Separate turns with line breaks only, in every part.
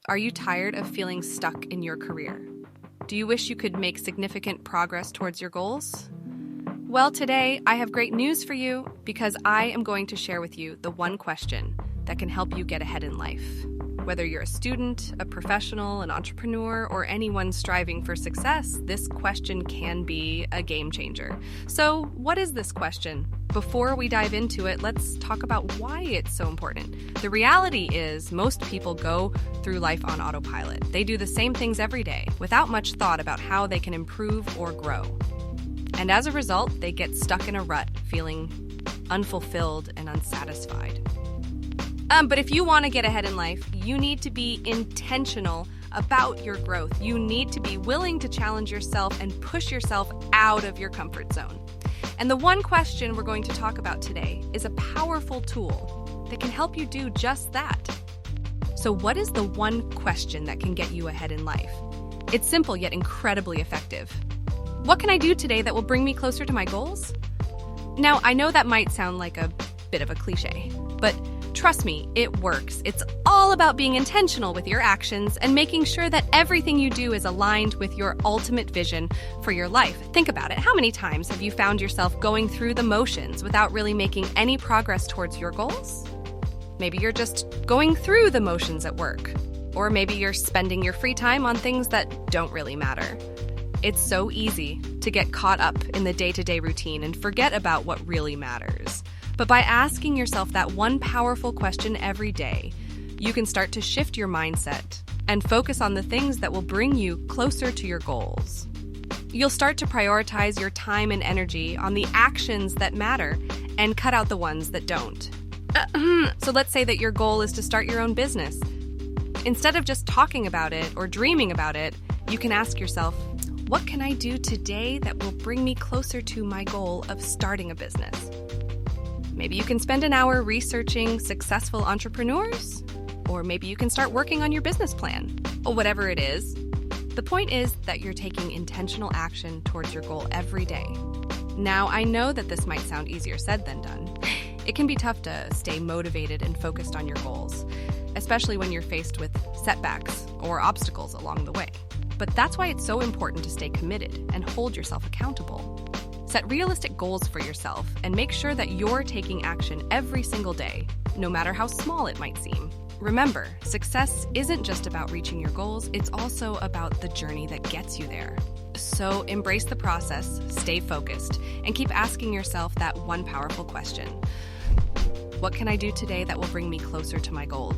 Are you tired of feeling stuck in your career? Do you wish you could make significant progress towards your goals? Well, today I have great news for you because I am going to share with you the one question that can help you get ahead in life. Whether you're a student, a professional, an entrepreneur, or anyone striving for success, this question can be a game changer. So, what is this question? Before we dive into it, let's talk about why it's so important. The reality is most people go through life on autopilot. They do the same things every day without much thought about how they can improve or grow. And as a result, they get stuck in a rut, feeling unfulfilled and unsatisfied. But if you want to get ahead in life, you need to be intentional about your growth. You need to be willing to challenge yourself and push yourself out of your comfort zone. And the one question we're going to talk about today is a powerful tool that can help you do just that. So what is the one question that can get you ahead in life? It's simple yet incredibly effective. What can I do today that will bring me closer to my goals? Now, I know that might sound like a bit of a cliche, but trust me, it works. It's all about being intentional with your actions and making sure that everything you do is aligned with your ultimate vision for your life. Think about it. How many times have you found yourself going through the motions without really making any progress towards your goals? Maybe you're just going through the motions at work, or maybe you're spending your free time on things that don't really matter. It's so easy to get caught up in the day-to-day routine and forget about what really matters. But by asking yourself that one powerful question every day, you can start to shift your mindset and focus on the things that will bring you closer to your goals. You'll start to prioritize your time and energy on the actions that matter and cut out the ones that don't. So let's say that your goal is to start your own business. Instead of just talking about it or dreaming about it, you can ask yourself, what can I do today that will bring me closer to my goal of starting a business? Maybe you can spend an hour researching successful entrepreneurs, or maybe you can start working on your business plan, or whatever it is. The point is that you're taking intentional action towards your goal every day. Now, I know that this might sound easier said than done. It can be tough to stay motivated and focused on your goals, especially when you're faced with setbacks or obstacles along the way. But that's why it's so important to stay committed and hold yourself accountable. Set realistic goals for yourself and make sure that you're taking action every single day, no matter how small it might seem. Remember, success isn't just about reaching your goals, it's also about the journey that gets you there. So embrace the process, stay focused, and keep asking yourself that one powerful question. What can I do today that will bring me closer to my goal?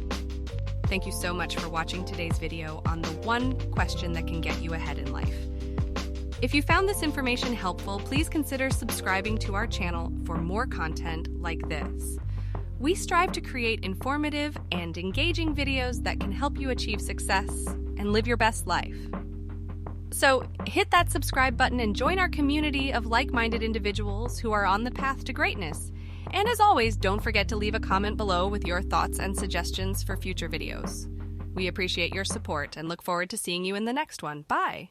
Thank you so much for watching today's video on the one question that can get you ahead in life. If you found this information helpful, please consider subscribing to our channel for more content like this. We strive to create informative and engaging videos that can help you achieve success and live your best life. So hit that subscribe button and join our community of like-minded individuals who are on the path to greatness. And as always, don't forget to leave a comment below with your thoughts and suggestions for future videos. We appreciate your support and look forward to seeing you in the next one. Bye!